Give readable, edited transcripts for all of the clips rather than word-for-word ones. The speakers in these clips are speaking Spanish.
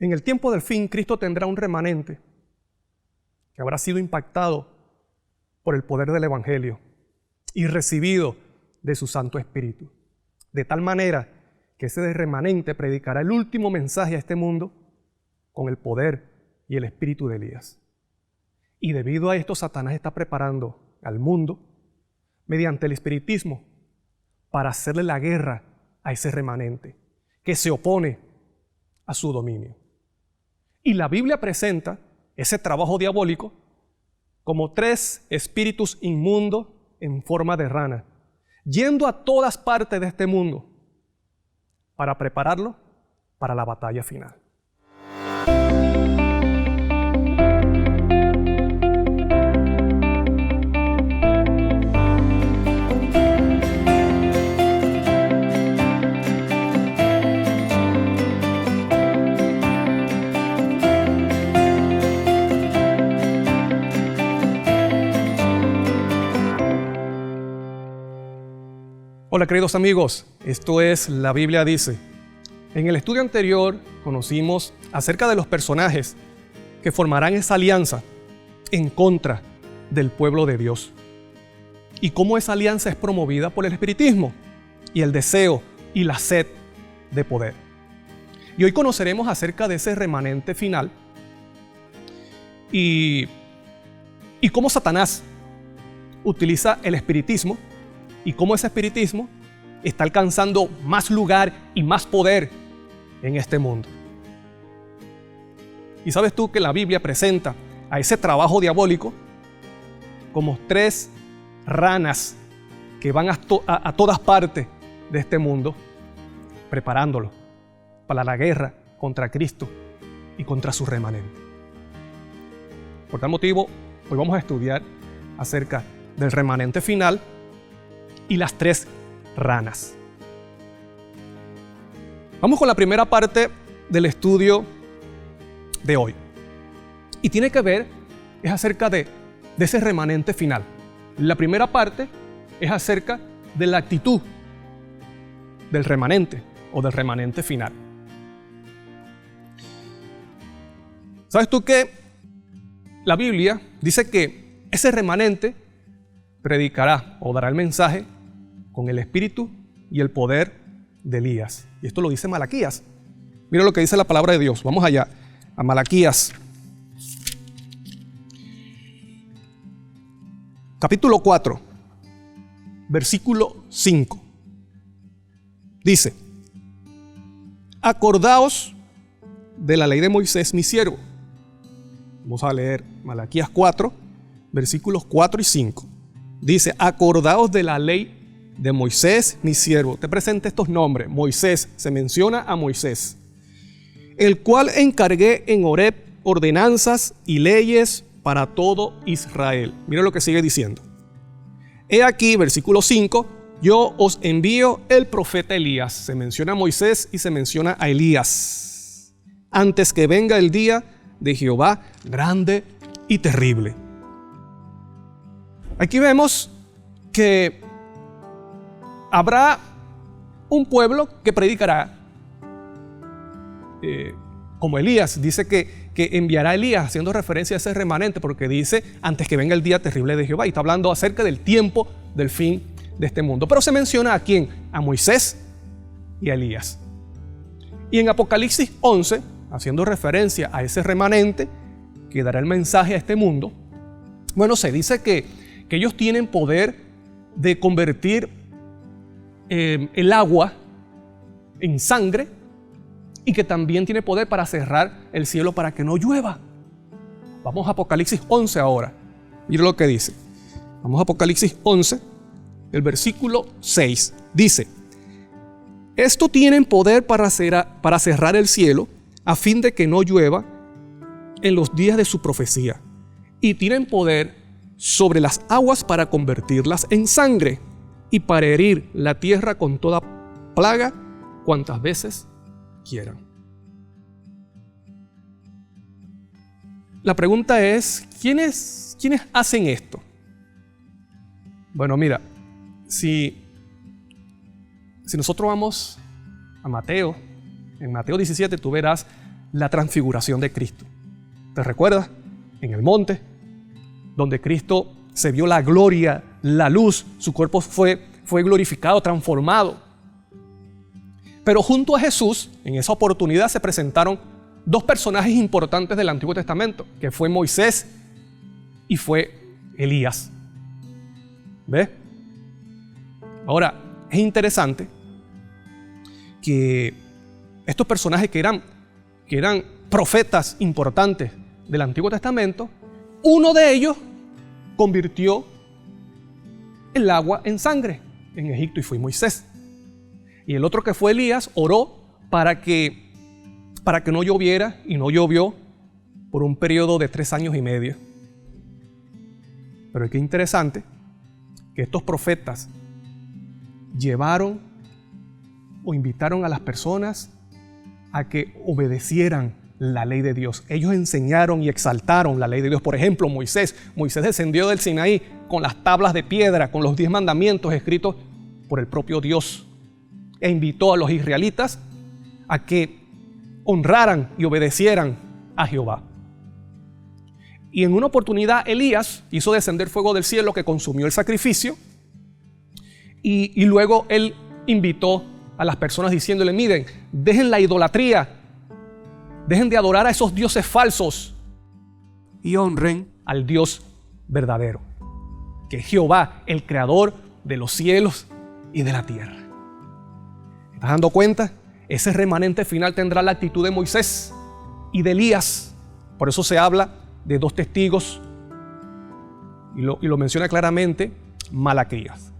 En el tiempo del fin, Cristo tendrá un remanente que habrá sido impactado por el poder del Evangelio y recibido de su Santo Espíritu. De tal manera que ese remanente predicará el último mensaje a este mundo con el poder y el espíritu de Elías. Y debido a esto, Satanás está preparando al mundo mediante el espiritismo para hacerle la guerra a ese remanente que se opone a su dominio. Y la Biblia presenta ese trabajo diabólico como 3 espíritus inmundos en forma de rana, yendo a todas partes de este mundo para prepararlo para la batalla final. Hola queridos amigos, esto es La Biblia Dice. En el estudio anterior conocimos acerca de los personajes que formarán esa alianza en contra del pueblo de Dios y cómo esa alianza es promovida por el espiritismo y el deseo y la sed de poder. Y hoy conoceremos acerca de ese remanente final y cómo Satanás utiliza el espiritismo y cómo ese espiritismo está alcanzando más lugar y más poder en este mundo. Y sabes tú que la Biblia presenta a ese trabajo diabólico como 3 ranas que van a todas partes de este mundo, preparándolo para la guerra contra Cristo y contra su remanente. Por tal motivo, hoy vamos a estudiar acerca del remanente final y las 3 ranas. Vamos con la primera parte del estudio de hoy. Y tiene que ver, es acerca de ese remanente final. La primera parte es acerca de la actitud del remanente o del remanente final. ¿Sabes tú que la Biblia dice que ese remanente predicará o dará el mensaje con el espíritu y el poder de Elías? Y esto lo dice Malaquías. Mira lo que dice la palabra de Dios. Vamos allá, a Malaquías. Capítulo 4, versículo 5. Dice: acordaos de la ley de Moisés, mi siervo. Vamos a leer Malaquías 4, versículos 4 y 5. Dice: acordaos de la ley de Moisés, mi siervo. Te presento estos nombres. Moisés, se menciona a Moisés, el cual encargué en Horeb ordenanzas y leyes para todo Israel. Mira lo que sigue diciendo. He aquí, versículo 5, yo os envío el profeta Elías. Se menciona a Moisés y se menciona a Elías, antes que venga el día de Jehová grande y terrible. Aquí vemos que habrá un pueblo que predicará como Elías. Dice que enviará a Elías, haciendo referencia a ese remanente, porque dice antes que venga el día terrible de Jehová, y está hablando acerca del tiempo del fin de este mundo. Pero se menciona a quién, a Moisés y a Elías. Y en Apocalipsis 11, haciendo referencia a ese remanente que dará el mensaje a este mundo, bueno, se dice que ellos tienen poder de convertir el agua en sangre, y que también tiene poder para cerrar el cielo para que no llueva. Vamos a Apocalipsis 11 ahora. Mira lo que dice. Vamos a Apocalipsis 11, el versículo 6. Dice: esto tienen poder para cerrar el cielo, a fin de que no llueva en los días de su profecía. Y tienen poder sobre las aguas para convertirlas en sangre, y para herir la tierra con toda plaga cuantas veces quieran. La pregunta es, ¿quiénes hacen esto? Bueno, mira, si nosotros vamos a Mateo, en Mateo 17 tú verás la transfiguración de Cristo. ¿Te recuerdas? En el monte, donde Cristo se vio la gloria, la luz, su cuerpo fue glorificado, transformado. Pero junto a Jesús, en esa oportunidad se presentaron dos personajes importantes del Antiguo Testamento, que fue Moisés y fue Elías. ¿Ves? Ahora, es interesante que estos personajes que eran profetas importantes del Antiguo Testamento, uno de ellos convirtió el agua en sangre en Egipto y fue Moisés. Y el otro, que fue Elías, oró para que no lloviera, y no llovió por un periodo de 3 años y medio. Pero es que es interesante que estos profetas llevaron o invitaron a las personas a que obedecieran la ley de Dios. Ellos enseñaron y exaltaron la ley de Dios. Por ejemplo, Moisés descendió del Sinaí con las tablas de piedra, con los 10 mandamientos escritos por el propio Dios, e invitó a los israelitas a que honraran y obedecieran a Jehová. Y en una oportunidad Elías hizo descender fuego del cielo que consumió el sacrificio, y luego él invitó a las personas diciéndole: miren, dejen la idolatría, dejen de adorar a esos dioses falsos y honren al Dios verdadero, que es Jehová, el creador de los cielos y de la tierra. ¿Estás dando cuenta? Ese remanente final tendrá la actitud de Moisés y de Elías. Por eso se habla de 2 testigos y lo menciona claramente Malaquías.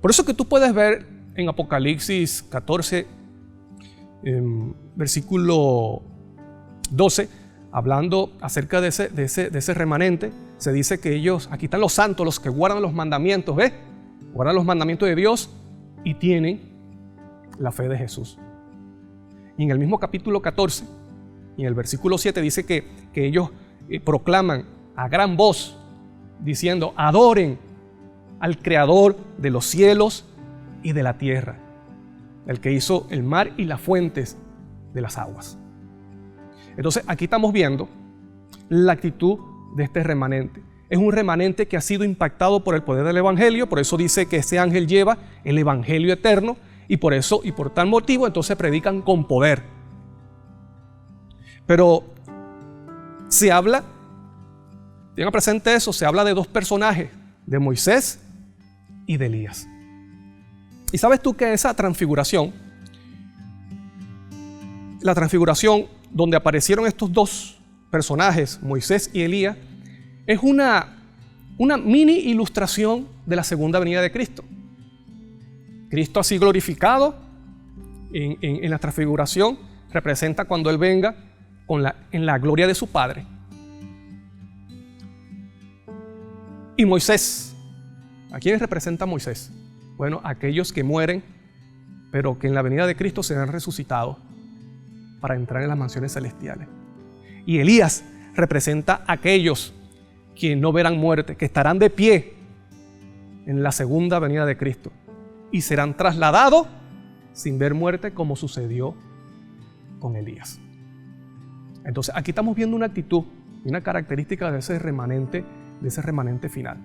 Por eso que tú puedes ver en Apocalipsis 14, versículo 12, hablando acerca de ese remanente, se dice que ellos, aquí están los santos, los que guardan los mandamientos, ¿ves? Guardan los mandamientos de Dios y tienen la fe de Jesús. Y en el mismo capítulo 14, y en el versículo 7, dice que ellos proclaman a gran voz, diciendo: adoren al Creador de los cielos y de la tierra, el que hizo el mar y las fuentes de las aguas. Entonces aquí estamos viendo la actitud de este remanente. Es un remanente que ha sido impactado por el poder del Evangelio. Por eso dice que ese ángel lleva el Evangelio eterno, y por eso y por tal motivo entonces predican con poder. Pero se habla, tengan presente eso, se habla de 2 personajes, de Moisés y de Elías. Y sabes tú que esa transfiguración, la transfiguración donde aparecieron estos 2 personajes, Moisés y Elías, es una mini ilustración de la segunda venida de Cristo. Cristo así glorificado en la transfiguración representa cuando Él venga en la gloria de su Padre. Y Moisés, ¿a quiénes representa Moisés? Bueno, aquellos que mueren, pero que en la venida de Cristo serán resucitados para entrar en las mansiones celestiales. Y Elías representa a aquellos que no verán muerte, que estarán de pie en la segunda venida de Cristo y serán trasladados sin ver muerte, como sucedió con Elías. Entonces aquí estamos viendo una actitud y una característica de ese remanente final.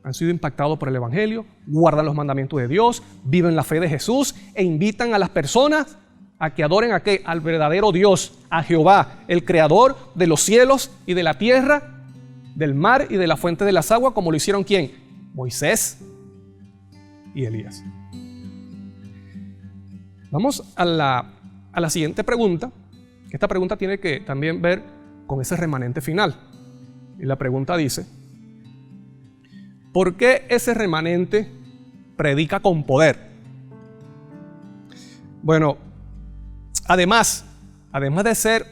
Han sido impactados por el Evangelio, guardan los mandamientos de Dios, viven la fe de Jesús e invitan a las personas a que adoren al verdadero Dios, a Jehová, el creador de los cielos y de la tierra, del mar y de la fuente de las aguas, como lo hicieron ¿quién? Moisés y Elías. Vamos a la siguiente pregunta, que esta pregunta tiene que también ver con ese remanente final. Y la pregunta dice: ¿por qué ese remanente predica con poder? Bueno, además de ser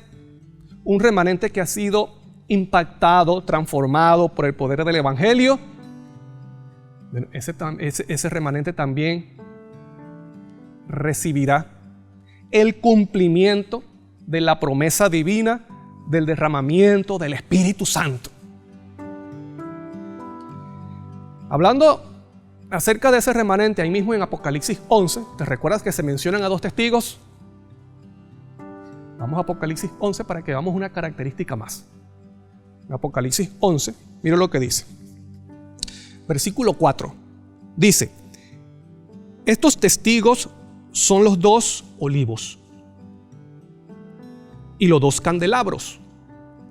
un remanente que ha sido impactado, transformado por el poder del Evangelio, ese remanente también recibirá el cumplimiento de la promesa divina del derramamiento del Espíritu Santo. Hablando acerca de ese remanente, ahí mismo en Apocalipsis 11, ¿te recuerdas que se mencionan a 2 testigos? Vamos a Apocalipsis 11 para que veamos una característica más. En Apocalipsis 11, mira lo que dice. Versículo 4. Dice: estos testigos son los 2 olivos y los 2 candelabros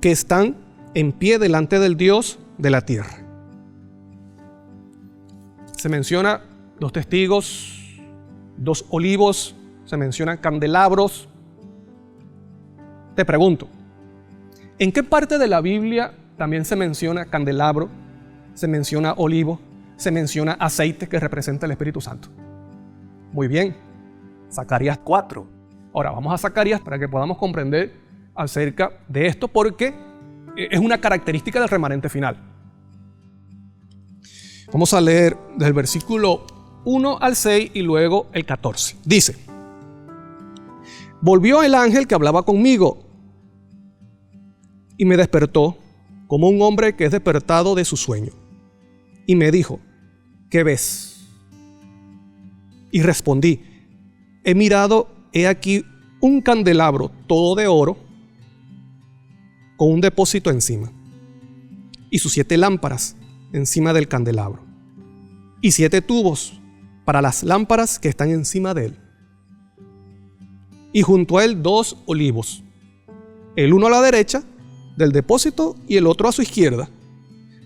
que están en pie delante del Dios de la tierra. Se menciona 2 testigos, 2 olivos, se mencionan candelabros. Te pregunto, ¿en qué parte de la Biblia también se menciona candelabro, se menciona olivo, se menciona aceite que representa el Espíritu Santo? Muy bien, Zacarías 4. Ahora vamos a Zacarías para que podamos comprender acerca de esto, porque es una característica del remanente final. Vamos a leer del versículo 1 al 6 y luego el 14. Dice: volvió el ángel que hablaba conmigo y me despertó como un hombre que es despertado de su sueño. Y me dijo: ¿qué ves? Y respondí: he mirado, he aquí un candelabro todo de oro con un depósito encima, y sus 7 lámparas encima del candelabro, y 7 tubos para las lámparas que están encima de él. Y junto a él 2 olivos, el uno a la derecha del depósito y el otro a su izquierda.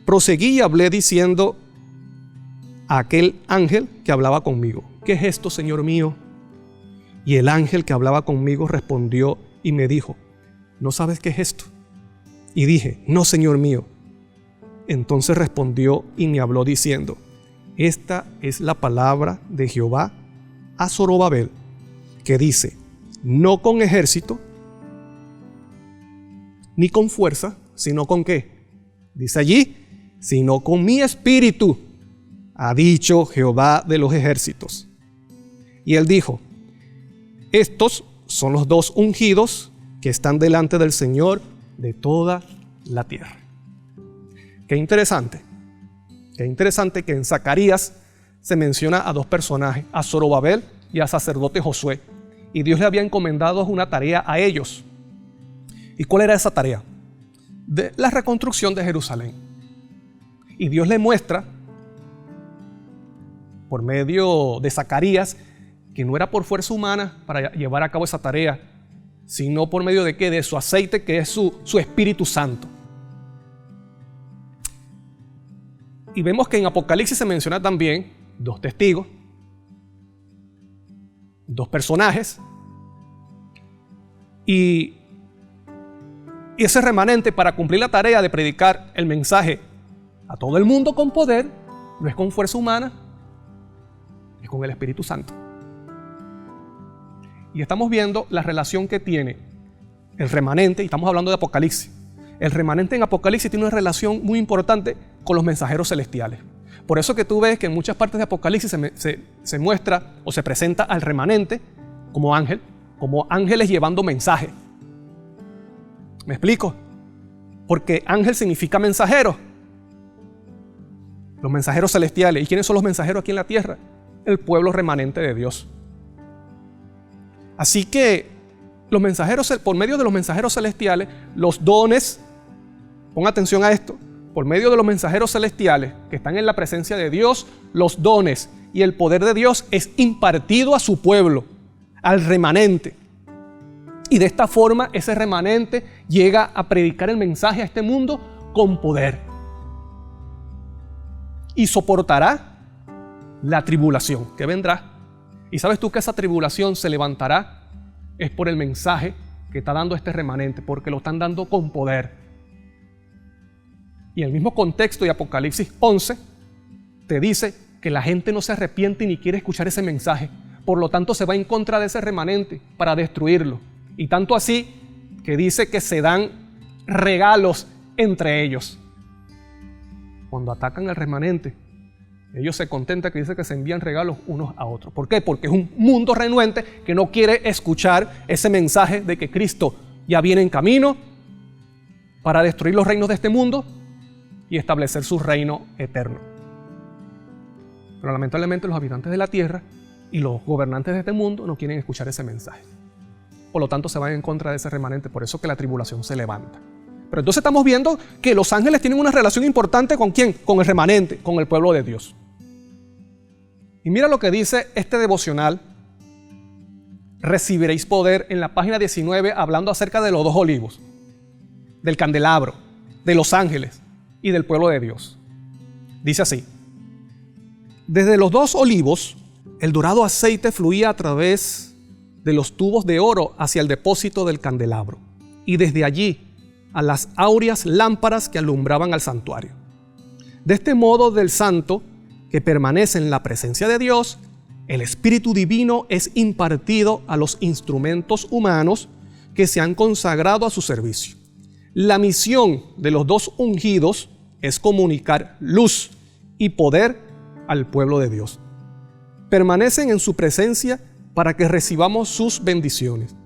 Proseguí y hablé diciendo a aquel ángel que hablaba conmigo: ¿qué es esto, Señor mío? Y el ángel que hablaba conmigo respondió y me dijo: ¿no sabes qué es esto? Y dije: no, Señor mío. Entonces respondió y me habló diciendo: esta es la palabra de Jehová a Zorobabel, que dice: no con ejército, ni con fuerza, sino con ¿qué? Dice allí: sino con mi espíritu, ha dicho Jehová de los ejércitos. Y él dijo: estos son los 2 ungidos que están delante del Señor de toda la tierra. Qué interesante que en Zacarías se menciona a 2 personajes, a Zorobabel y al sacerdote Josué, y Dios le había encomendado una tarea a ellos. ¿Y cuál era esa tarea? De la reconstrucción de Jerusalén. Y Dios le muestra por medio de Zacarías que no era por fuerza humana para llevar a cabo esa tarea, sino por medio de ¿qué? De su aceite, que es su Espíritu Santo. Y vemos que en Apocalipsis se menciona también 2 testigos, 2 personajes, y ese remanente, para cumplir la tarea de predicar el mensaje a todo el mundo con poder, no es con fuerza humana, es con el Espíritu Santo. Y estamos viendo la relación que tiene el remanente, y estamos hablando de Apocalipsis. El remanente en Apocalipsis tiene una relación muy importante con los mensajeros celestiales. Por eso que tú ves que en muchas partes de Apocalipsis se muestra o se presenta al remanente como ángel, como ángeles llevando mensaje. ¿Me explico? Porque ángel significa mensajero. Los mensajeros celestiales. ¿Y quiénes son los mensajeros aquí en la tierra? El pueblo remanente de Dios. Así que los mensajeros, por medio de los mensajeros celestiales, los dones, pon atención a esto, por medio de los mensajeros celestiales que están en la presencia de Dios, los dones y el poder de Dios es impartido a su pueblo, al remanente. Y de esta forma ese remanente llega a predicar el mensaje a este mundo con poder. Y soportará la tribulación que vendrá. Y sabes tú que esa tribulación se levantará es por el mensaje que está dando este remanente, porque lo están dando con poder. Y en el mismo contexto de Apocalipsis 11 te dice que la gente no se arrepiente ni quiere escuchar ese mensaje. Por lo tanto se va en contra de ese remanente para destruirlo. Y tanto así que dice que se dan regalos entre ellos. Cuando atacan al remanente, ellos se contentan, que dice que se envían regalos unos a otros. ¿Por qué? Porque es un mundo renuente que no quiere escuchar ese mensaje de que Cristo ya viene en camino para destruir los reinos de este mundo y establecer su reino eterno. Pero lamentablemente los habitantes de la tierra y los gobernantes de este mundo no quieren escuchar ese mensaje. por lo tanto se van en contra de ese remanente, por eso que la tribulación se levanta. Pero entonces estamos viendo que los ángeles tienen una relación importante ¿con quién? Con el remanente, con el pueblo de Dios. Y mira lo que dice este devocional, recibiréis poder, en la página 19, hablando acerca de los dos olivos, del candelabro, de los ángeles y del pueblo de Dios. Dice así: desde los dos olivos, el dorado aceite fluía a través de los tubos de oro hacia el depósito del candelabro, y desde allí a las áureas lámparas que alumbraban al santuario. De este modo, del santo que permanece en la presencia de Dios, el Espíritu Divino es impartido a los instrumentos humanos que se han consagrado a su servicio. La misión de los dos ungidos es comunicar luz y poder al pueblo de Dios. Permanecen en su presencia para que recibamos sus bendiciones.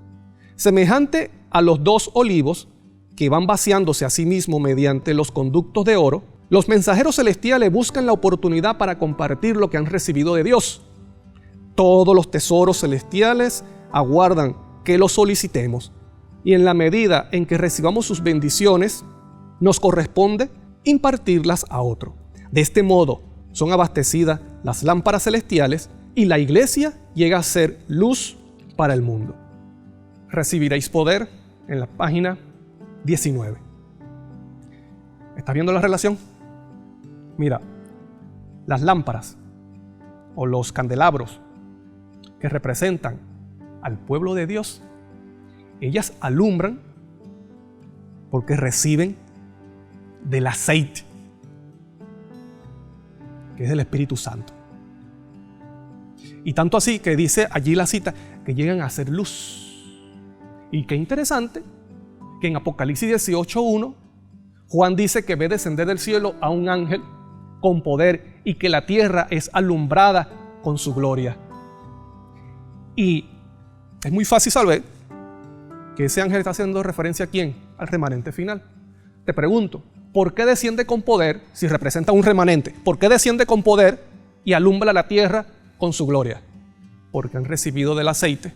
Semejante a los dos olivos que van vaciándose a sí mismos mediante los conductos de oro, los mensajeros celestiales buscan la oportunidad para compartir lo que han recibido de Dios. Todos los tesoros celestiales aguardan que los solicitemos, y en la medida en que recibamos sus bendiciones, nos corresponde impartirlas a otro. De este modo, son abastecidas las lámparas celestiales y la iglesia llega a ser luz para el mundo. Recibiréis poder, en la página 19. ¿Estás viendo la relación? Mira, las lámparas o los candelabros que representan al pueblo de Dios, ellas alumbran porque reciben del aceite, que es el Espíritu Santo. Y tanto así que dice allí la cita, que llegan a ser luz. Y qué interesante que en Apocalipsis 18:1, Juan dice que ve descender del cielo a un ángel con poder y que la tierra es alumbrada con su gloria. Y es muy fácil saber que ese ángel está haciendo referencia ¿a quién? Al remanente final. Te pregunto, ¿por qué desciende con poder si representa un remanente? ¿Por qué desciende con poder y alumbra la tierra con su gloria? Porque han recibido del aceite,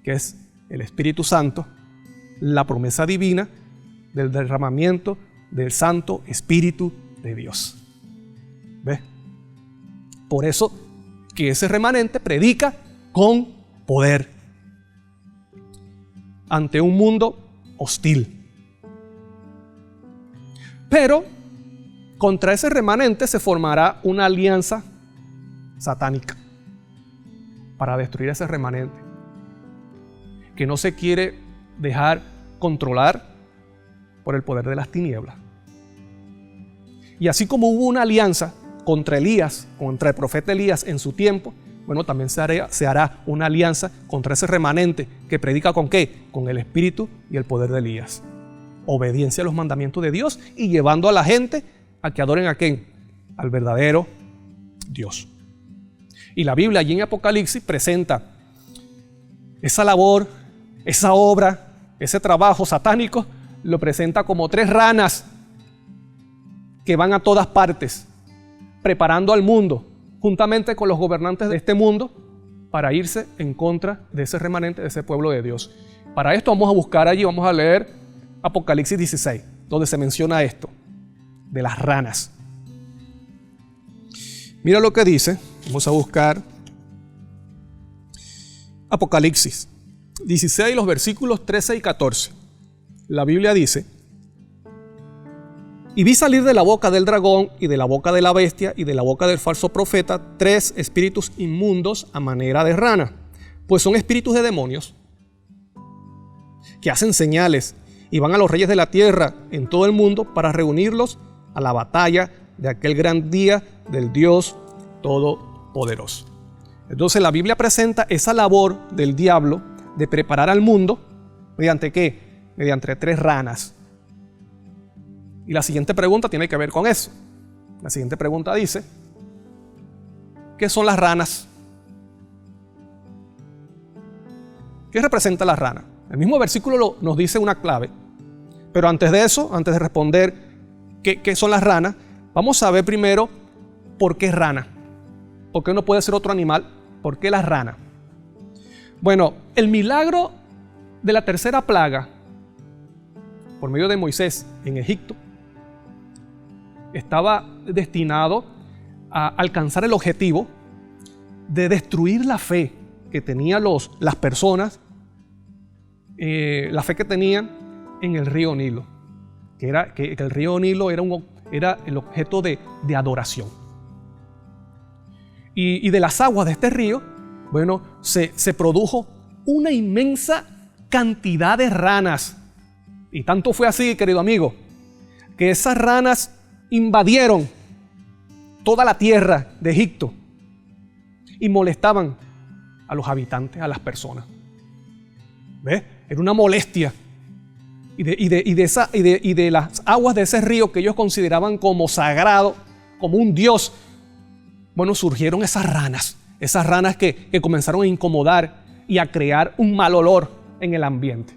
que es el Espíritu Santo, la promesa divina del derramamiento del Santo Espíritu de Dios. ¿Ves? Por eso que ese remanente predica con poder ante un mundo hostil. Pero contra ese remanente se formará una alianza satánica para destruir ese remanente, que no se quiere dejar controlar por el poder de las tinieblas. Y así como hubo una alianza contra Elías, contra el profeta Elías en su tiempo, bueno, también se hará una alianza contra ese remanente que predica ¿con qué? Con el espíritu y el poder de Elías. Obediencia a los mandamientos de Dios y llevando a la gente a que adoren ¿a quién? Al verdadero Dios. Y la Biblia allí en Apocalipsis presenta esa labor, esa obra, ese trabajo satánico, lo presenta como 3 ranas que van a todas partes, preparando al mundo, juntamente con los gobernantes de este mundo, para irse en contra de ese remanente, de ese pueblo de Dios. Para esto vamos a buscar allí, vamos a leer Apocalipsis 16, donde se menciona esto, de las ranas. Mira lo que dice, vamos a buscar Apocalipsis 16, los versículos 13 y 14. La Biblia dice: y vi salir de la boca del dragón y de la boca de la bestia y de la boca del falso profeta 3 espíritus inmundos a manera de rana, pues son espíritus de demonios que hacen señales y van a los reyes de la tierra en todo el mundo para reunirlos a la batalla de aquel gran día del Dios Todopoderoso. Entonces la Biblia presenta esa labor del diablo de preparar al mundo mediante ¿qué? Mediante 3 ranas. Y la siguiente pregunta tiene que ver con eso. La siguiente pregunta dice: ¿qué son las ranas? ¿Qué representa la rana? El mismo versículo nos dice una clave. Pero antes de eso, antes de responder qué son las ranas, vamos a ver primero por qué rana. ¿Por qué no puede ser otro animal? ¿Por qué la rana? Bueno, el milagro de la tercera plaga, por medio de Moisés en Egipto, estaba destinado a alcanzar el objetivo de destruir la fe que tenían las personas, la fe que tenían en el río Nilo, que el río Nilo era el objeto de adoración. Y de las aguas de este río, bueno, se produjo una inmensa cantidad de ranas. Y tanto fue así, querido amigo, que esas ranas invadieron toda la tierra de Egipto y molestaban a los habitantes, a las personas. ¿Ves? Era una molestia. Y de las aguas de ese río que ellos consideraban como sagrado, como un dios, bueno, surgieron esas ranas que comenzaron a incomodar y a crear un mal olor en el ambiente.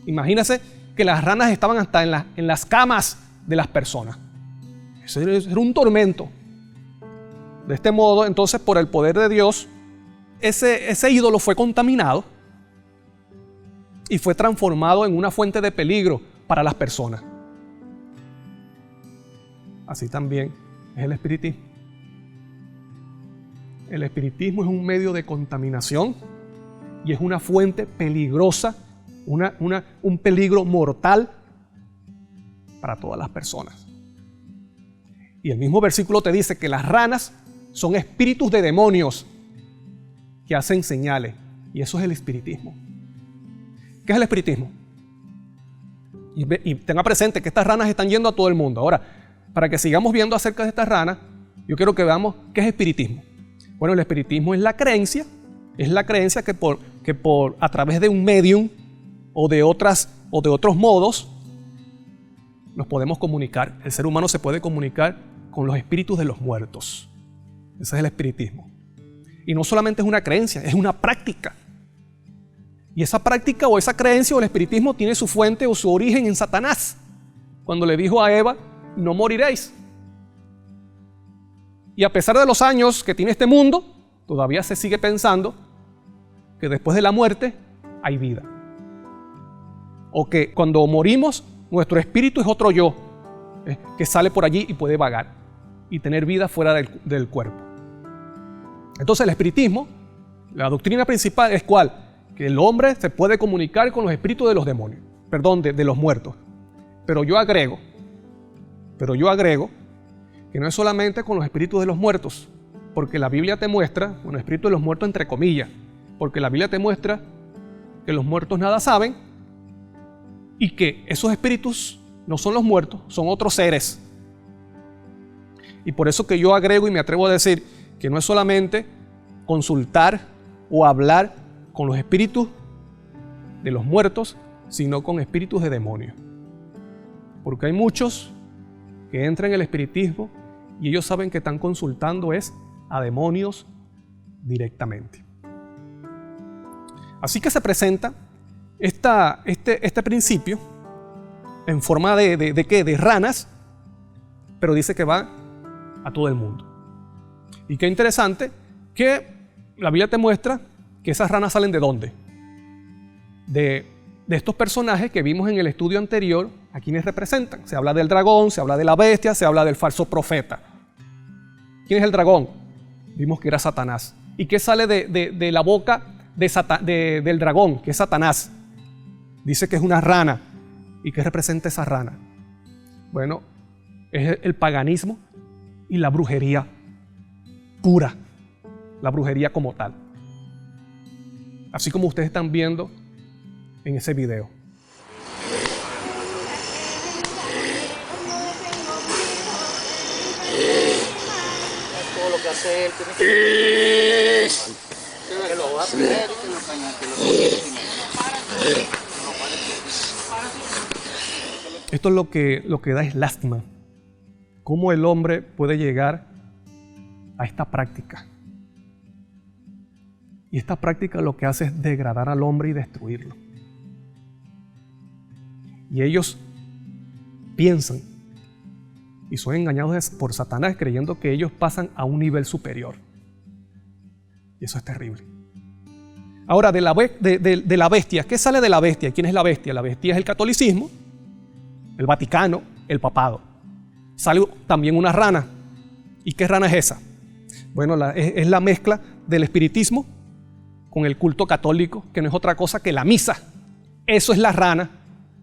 Imagínense que las ranas estaban hasta en las camas de las personas. Eso era un tormento. De este modo, entonces, por el poder de Dios, ese ídolo fue contaminado y fue transformado en una fuente de peligro para las personas. Así también es el espiritismo. El espiritismo es un medio de contaminación y es una fuente peligrosa, un peligro mortal para todas las personas. Y el mismo versículo te dice que las ranas son espíritus de demonios que hacen señales. Y eso es el espiritismo. ¿Qué es el espiritismo? Y tenga presente que estas ranas están yendo a todo el mundo. Ahora, para que sigamos viendo acerca de estas ranas, yo quiero que veamos qué es espiritismo. Bueno, el espiritismo es la creencia que a través de un medium o de otros modos nos podemos comunicar. El ser humano se puede comunicar con los espíritus de los muertos. Ese es el espiritismo. Y no solamente es una creencia, es una práctica. Y esa práctica o esa creencia o el espiritismo tiene su fuente o su origen en Satanás, cuando le dijo a Eva, no moriréis. Y a pesar de los años que tiene este mundo, todavía se sigue pensando que después de la muerte hay vida. O que cuando morimos, nuestro espíritu es otro yo, que sale por allí y puede vagar y tener vida fuera del cuerpo. Entonces el espiritismo, la doctrina principal es ¿cuál? Que el hombre se puede comunicar con los espíritus de los demonios, de los muertos. Pero yo agrego que no es solamente con los espíritus de los muertos, porque la Biblia te muestra, bueno, espíritus de los muertos entre comillas, porque la Biblia te muestra que los muertos nada saben y que esos espíritus no son los muertos, son otros seres. Y por eso que yo agrego y me atrevo a decir que no es solamente consultar o hablar con los espíritus de los muertos, sino con espíritus de demonios. Porque hay muchos que entran en el espiritismo y ellos saben que están consultando a demonios directamente. Así que se presenta este principio en forma de ranas, pero dice que va a todo el mundo. Y qué interesante que la Biblia te muestra que esas ranas salen ¿de dónde? De estos personajes que vimos en el estudio anterior, a quienes representan. Se habla del dragón, se habla de la bestia, se habla del falso profeta. ¿Quién es el dragón? Vimos que era Satanás. ¿Y qué sale de la boca del dragón, que es Satanás? Dice que es una rana. ¿Y qué representa esa rana? Bueno, es el paganismo y la brujería pura, la brujería como tal. Así como ustedes están viendo en ese video. Todo lo que hace él tiene que lo va primero y que lo cañate. Esto es lo que da es lástima. Cómo el hombre puede llegar a esta práctica. Y esta práctica lo que hace es degradar al hombre y destruirlo. Y ellos piensan y son engañados por Satanás creyendo que ellos pasan a un nivel superior. Y eso es terrible. Ahora, de la bestia, ¿qué sale de la bestia? ¿Quién es la bestia? La bestia es el catolicismo, el Vaticano, el papado. Sale también una rana. ¿Y qué rana es esa? Bueno, es la mezcla del espiritismo con el culto católico, que no es otra cosa que la misa. Eso es la rana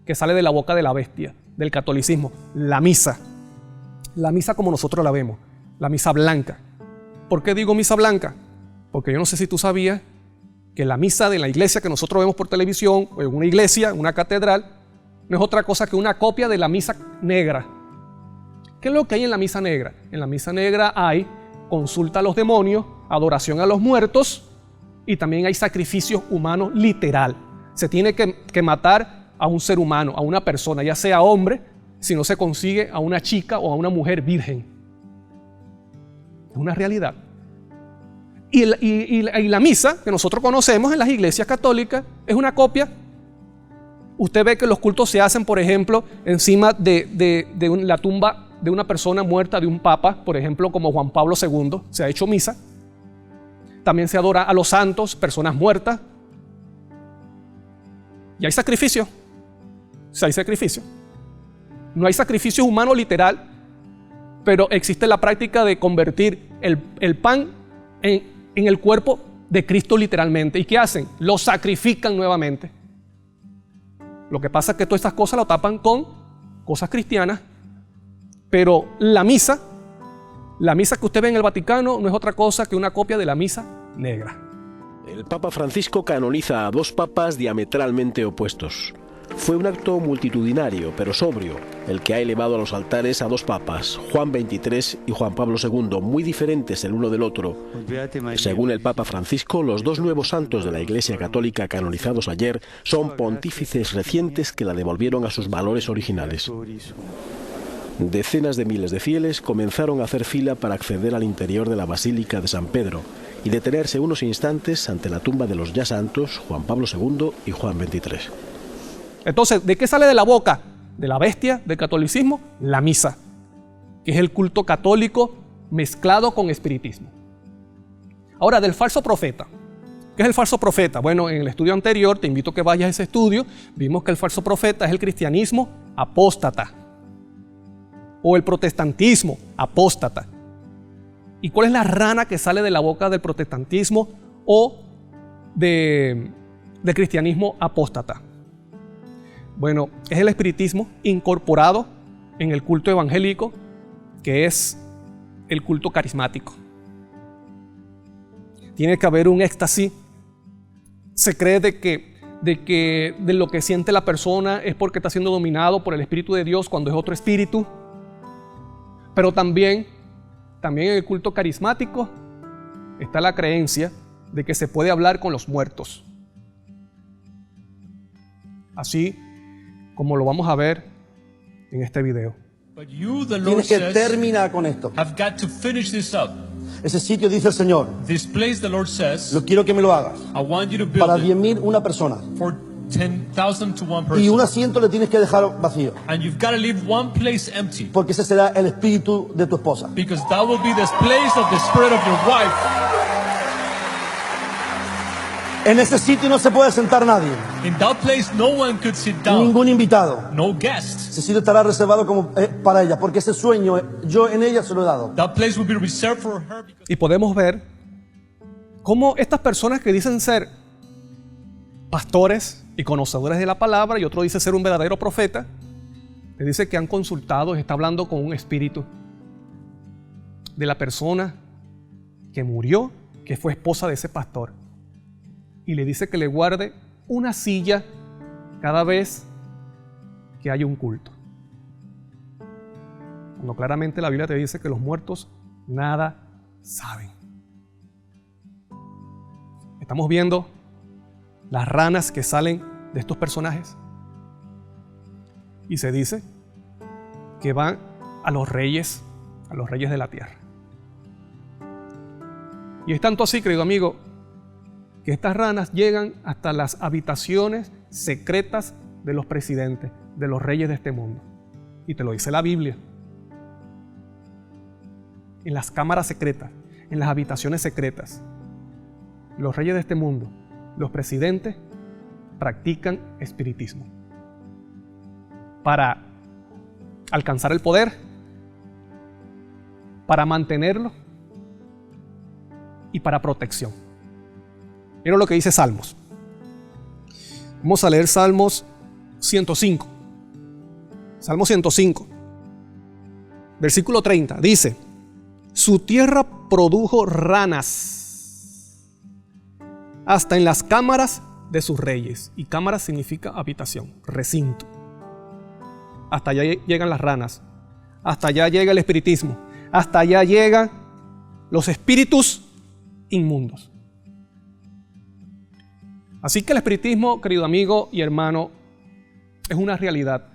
que sale de la boca de la bestia, del catolicismo. La misa como nosotros la vemos, la misa blanca. ¿Por qué digo misa blanca? Porque yo no sé si tú sabías que la misa de la iglesia que nosotros vemos por televisión, o en una iglesia, una catedral, no es otra cosa que una copia de la misa negra. ¿Qué es lo que hay en la misa negra? En la misa negra hay consulta a los demonios, adoración a los muertos y también hay sacrificios humanos literal. Se tiene que matar a un ser humano, a una persona, ya sea hombre, si no se consigue a una chica o a una mujer virgen. Es una realidad. Y la misa que nosotros conocemos en las iglesias católicas es una copia. Usted ve que los cultos se hacen, por ejemplo, encima de la tumba de una persona muerta, de un papa, por ejemplo, como Juan Pablo II, se ha hecho misa. También se adora a los santos, personas muertas. Y hay sacrificio. Sí, hay sacrificio. No hay sacrificio humano literal, pero existe la práctica de convertir el pan en el cuerpo de Cristo literalmente. ¿Y qué hacen? Lo sacrifican nuevamente. Lo que pasa es que todas estas cosas lo tapan con cosas cristianas, pero la misa que usted ve en el Vaticano no es otra cosa que una copia de la misa negra. El Papa Francisco canoniza a dos papas diametralmente opuestos. Fue un acto multitudinario, pero sobrio, el que ha elevado a los altares a dos papas, Juan XXIII y Juan Pablo II, muy diferentes el uno del otro. Según el Papa Francisco, los dos nuevos santos de la Iglesia Católica canonizados ayer son pontífices recientes que la devolvieron a sus valores originales. Decenas de miles de fieles comenzaron a hacer fila para acceder al interior de la Basílica de San Pedro y detenerse unos instantes ante la tumba de los ya santos Juan Pablo II y Juan XXIII. Entonces, ¿de qué sale de la boca? De la bestia del catolicismo, la misa, que es el culto católico mezclado con espiritismo. Ahora, del falso profeta. ¿Qué es el falso profeta? Bueno, en el estudio anterior, te invito a que vayas a ese estudio, vimos que el falso profeta es el cristianismo apóstata o el protestantismo apóstata. ¿Y cuál es la rana que sale de la boca del protestantismo o del cristianismo apóstata? Bueno, es el espiritismo incorporado en el culto evangélico, que es el culto carismático. Tiene que haber un éxtasis. Se cree de lo que siente la persona es porque está siendo dominado por el Espíritu de Dios cuando es otro espíritu. Pero también en el culto carismático está la creencia de que se puede hablar con los muertos. Así como lo vamos a ver en este video. Tienes que terminar con esto. Ese sitio, dice el Señor, lo quiero que me lo hagas para 10,000 una persona. Y un asiento le tienes que dejar vacío. Porque ese será el espíritu de tu esposa. En ese sitio no se puede sentar nadie. In that place, no one could sit down. Ningún invitado. No guest. Ese sitio estará reservado como para ella, porque ese sueño yo en ella se lo he dado. That place will be reserved for her. Y podemos ver cómo estas personas que dicen ser pastores y conocedores de la palabra, y otro dice ser un verdadero profeta, le dice que han consultado y está hablando con un espíritu de la persona que murió, que fue esposa de ese pastor. Y le dice que le guarde una silla cada vez que haya un culto. Cuando claramente la Biblia te dice que los muertos nada saben. Estamos viendo las ranas que salen de estos personajes. Y se dice que van a los reyes de la tierra. Y es tanto así, querido amigo, que estas ranas llegan hasta las habitaciones secretas de los presidentes, de los reyes de este mundo. Y te lo dice la Biblia. En las cámaras secretas, en las habitaciones secretas, los reyes de este mundo los presidentes practican espiritismo para alcanzar el poder, para mantenerlo y para protección. Miren lo que dice Salmos. Vamos a leer Salmos 105. Salmo 105, versículo 30, dice: su tierra produjo ranas hasta en las cámaras de sus reyes. Y cámara significa habitación, recinto. Hasta allá llegan las ranas, hasta allá llega el espiritismo, hasta allá llegan los espíritus inmundos. Así que el espiritismo, querido amigo y hermano, es una realidad.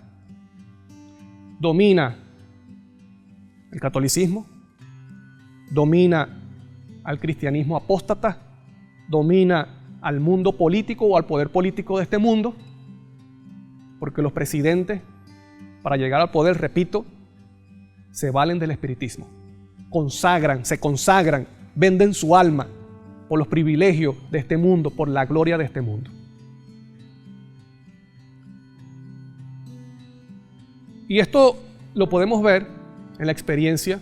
Domina el catolicismo, domina al cristianismo apóstata, domina al mundo político o al poder político de este mundo, porque los presidentes, para llegar al poder, repito, se valen del espiritismo, se consagran, venden su alma por los privilegios de este mundo, por la gloria de este mundo. Y esto lo podemos ver en la experiencia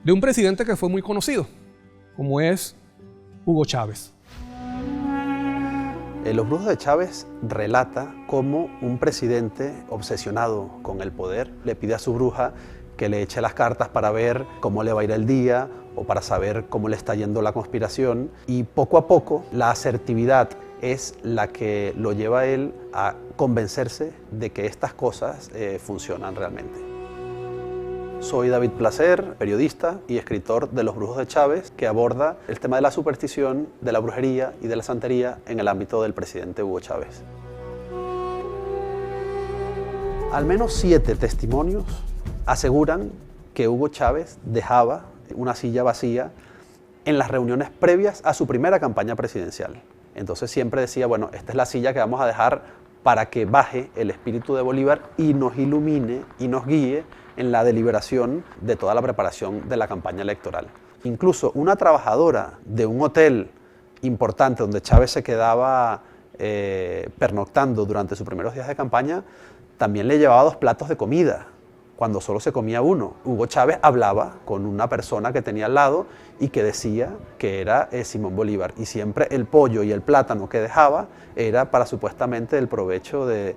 de un presidente que fue muy conocido, como es Hugo Chávez. Los Brujos de Chávez relata cómo un presidente obsesionado con el poder le pide a su bruja que le eche las cartas para ver cómo le va a ir el día o para saber cómo le está yendo la conspiración, y poco a poco la asertividad es la que lo lleva a él a convencerse de que estas cosas funcionan realmente. Soy David Placer, periodista y escritor de Los Brujos de Chávez, que aborda el tema de la superstición, de la brujería y de la santería en el ámbito del presidente Hugo Chávez. Al menos 7 testimonios aseguran que Hugo Chávez dejaba una silla vacía en las reuniones previas a su primera campaña presidencial. Entonces siempre decía, bueno, esta es la silla que vamos a dejar para que baje el espíritu de Bolívar y nos ilumine y nos guíe en la deliberación de toda la preparación de la campaña electoral. Incluso una trabajadora de un hotel importante donde Chávez se quedaba pernoctando durante sus primeros días de campaña, también le llevaba 2 platos de comida, cuando solo se comía uno. Hugo Chávez hablaba con una persona que tenía al lado y que decía que era Simón Bolívar, y siempre el pollo y el plátano que dejaba era para supuestamente el provecho del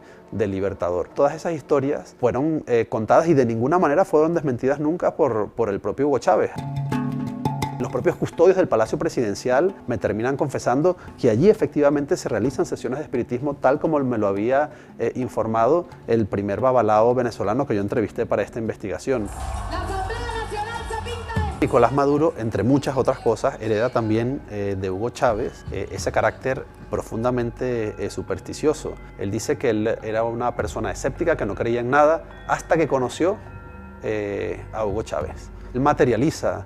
Libertador. Todas esas historias fueron contadas y de ninguna manera fueron desmentidas nunca por el propio Hugo Chávez. Los propios custodios del Palacio Presidencial me terminan confesando que allí efectivamente se realizan sesiones de espiritismo, tal como me lo había informado el primer babalao venezolano que yo entrevisté para esta investigación. Nicolás Maduro, entre muchas otras cosas, hereda también de Hugo Chávez ese carácter profundamente supersticioso. Él dice que él era una persona escéptica, que no creía en nada, hasta que conoció a Hugo Chávez. Él materializa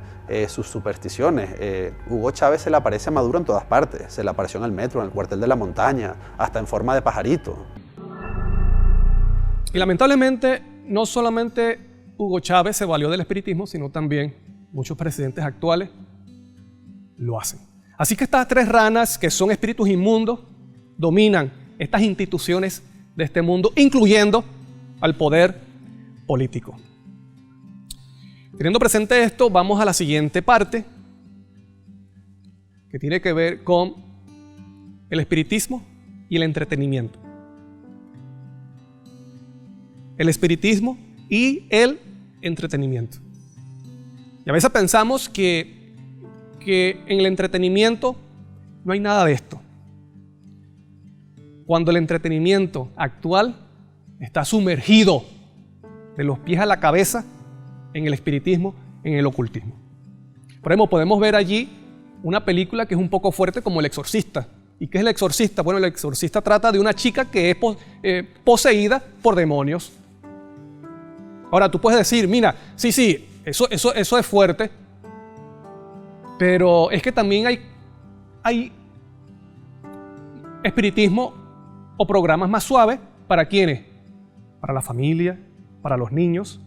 sus supersticiones. Hugo Chávez se le aparece a Maduro en todas partes. Se le apareció en el metro, en el cuartel de la montaña, hasta en forma de pajarito. Y lamentablemente, no solamente Hugo Chávez se valió del espiritismo, sino también muchos presidentes actuales lo hacen. Así que estas 3 ranas, que son espíritus inmundos, dominan estas instituciones de este mundo, incluyendo al poder político. Teniendo presente esto, vamos a la siguiente parte, que tiene que ver con el espiritismo y el entretenimiento. El espiritismo y el entretenimiento. Y a veces pensamos que en el entretenimiento no hay nada de esto, cuando el entretenimiento actual está sumergido de los pies a la cabeza en el espiritismo, en el ocultismo. Por ejemplo, podemos ver allí una película que es un poco fuerte, como El Exorcista. ¿Y qué es El Exorcista? Bueno, El Exorcista trata de una chica que es poseída por demonios. Ahora, tú puedes decir, mira, sí, eso es fuerte, pero es que también hay espiritismo o programas más suaves. ¿Para quiénes? Para la familia, para los niños.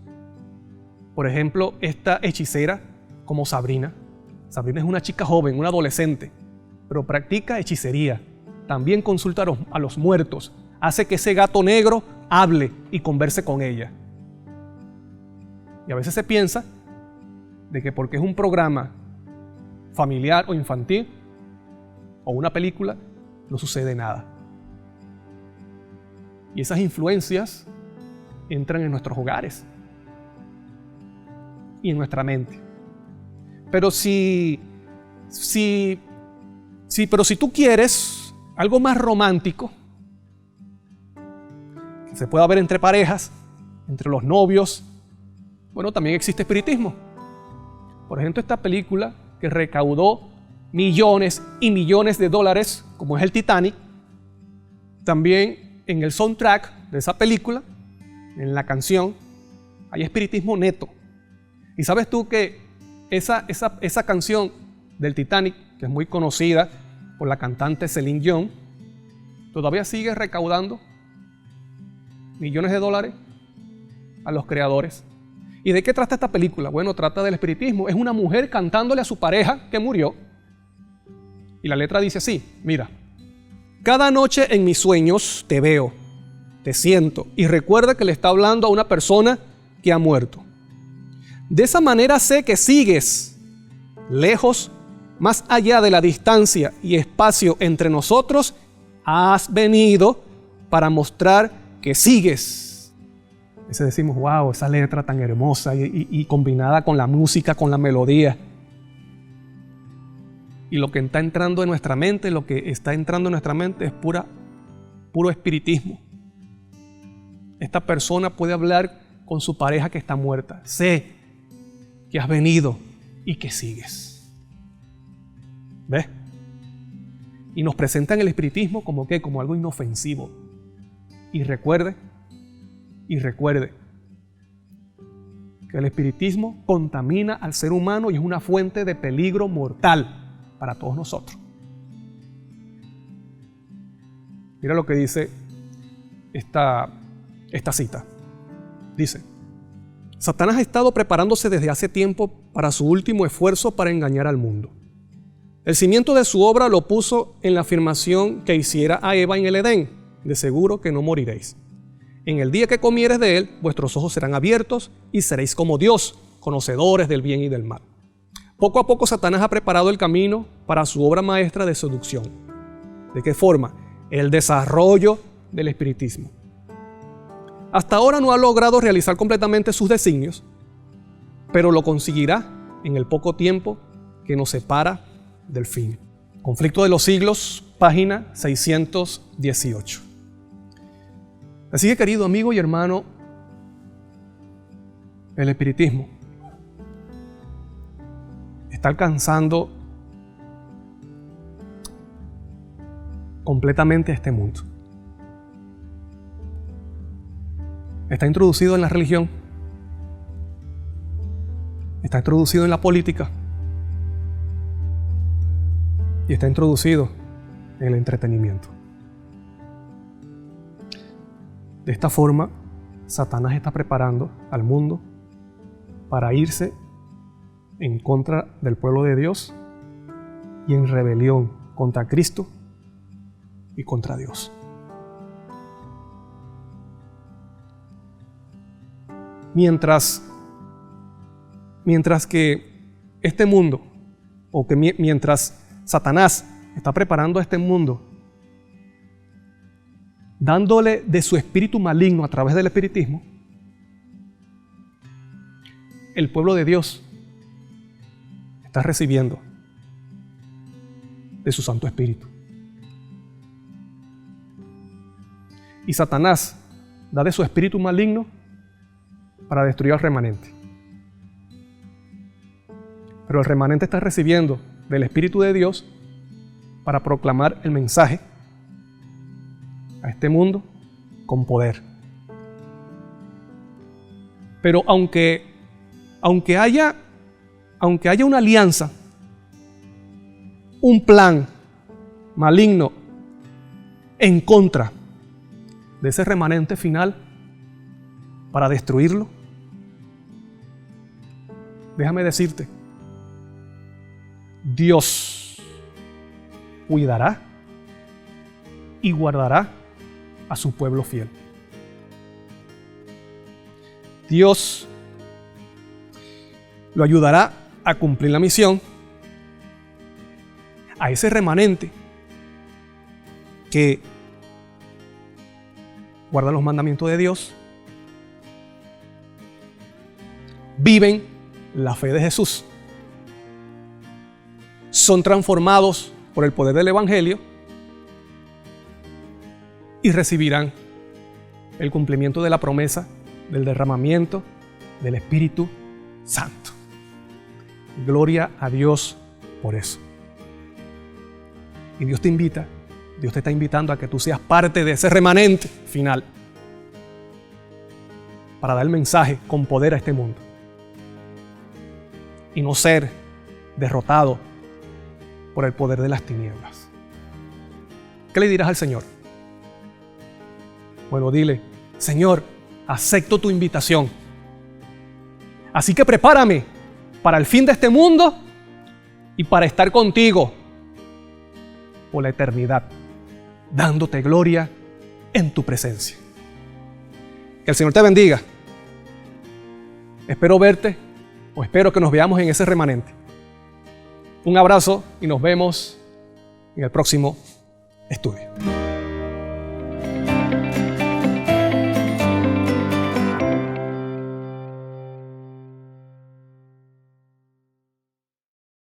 Por ejemplo, esta hechicera como Sabrina. Sabrina es una chica joven, una adolescente, pero practica hechicería. También consulta a los muertos. Hace que ese gato negro hable y converse con ella. Y a veces se piensa de que porque es un programa familiar o infantil o una película, no sucede nada. Y esas influencias entran en nuestros hogares y en nuestra mente. Pero si tú quieres algo más romántico, que se pueda ver entre parejas, entre los novios, bueno, también existe espiritismo. Por ejemplo, esta película que recaudó millones y millones de dólares, como es el Titanic, también en el soundtrack de esa película, en la canción, hay espiritismo neto. Y sabes tú que esa canción del Titanic, que es muy conocida por la cantante Celine Dion, todavía sigue recaudando millones de dólares a los creadores. ¿Y de qué trata esta película? Bueno, trata del espiritismo. Es una mujer cantándole a su pareja que murió. Y la letra dice así, mira: cada noche en mis sueños te veo, te siento y recuerda que le está hablando a una persona que ha muerto. De esa manera sé que sigues lejos, más allá de la distancia y espacio entre nosotros. Has venido para mostrar que sigues. A veces decimos, wow, esa letra tan hermosa y combinada con la música, con la melodía. Y lo que está entrando en nuestra mente, es puro espiritismo. Esta persona puede hablar con su pareja que está muerta. Sé que has venido y que sigues. ¿Ves? Y nos presentan el espiritismo como algo inofensivo. Y recuerde que el espiritismo contamina al ser humano y es una fuente de peligro mortal para todos nosotros. Mira lo que dice esta cita. Dice: Satanás ha estado preparándose desde hace tiempo para su último esfuerzo para engañar al mundo. El cimiento de su obra lo puso en la afirmación que hiciera a Eva en el Edén: de seguro que no moriréis. En el día que comieres de él, vuestros ojos serán abiertos y seréis como Dios, conocedores del bien y del mal. Poco a poco Satanás ha preparado el camino para su obra maestra de seducción. ¿De qué forma? El desarrollo del espiritismo. Hasta ahora no ha logrado realizar completamente sus designios, pero lo conseguirá en el poco tiempo que nos separa del fin. Conflicto de los siglos, página 618. Así que, querido amigo y hermano, el espiritismo está alcanzando completamente este mundo. Está introducido en la religión, está introducido en la política y está introducido en el entretenimiento. De esta forma, Satanás está preparando al mundo para irse en contra del pueblo de Dios y en rebelión contra Cristo y contra Dios. Mientras que este mundo, mientras Satanás está preparando a este mundo, dándole de su espíritu maligno a través del espiritismo, el pueblo de Dios está recibiendo de su Santo Espíritu. Y Satanás da de su espíritu maligno para destruir al remanente. Pero el remanente está recibiendo del Espíritu de Dios para proclamar el mensaje a este mundo con poder. Pero aunque haya una alianza, un plan maligno en contra de ese remanente final para destruirlo, déjame decirte, Dios, cuidará y guardará a su pueblo fiel. Dios lo ayudará a cumplir la misión a ese remanente que guarda los mandamientos de Dios, viven la fe de Jesús, son transformados por el poder del Evangelio y recibirán el cumplimiento de la promesa del derramamiento del Espíritu Santo. Gloria a Dios por eso. Y Dios te está invitando a que tú seas parte de ese remanente final para dar el mensaje con poder a este mundo y no ser derrotado por el poder de las tinieblas. ¿Qué le dirás al Señor? Bueno, dile: Señor, acepto tu invitación. Así que prepárame para el fin de este mundo y para estar contigo por la eternidad, dándote gloria en tu presencia. Que el Señor te bendiga. Espero verte, o espero que nos veamos en ese remanente. Un abrazo y nos vemos en el próximo estudio.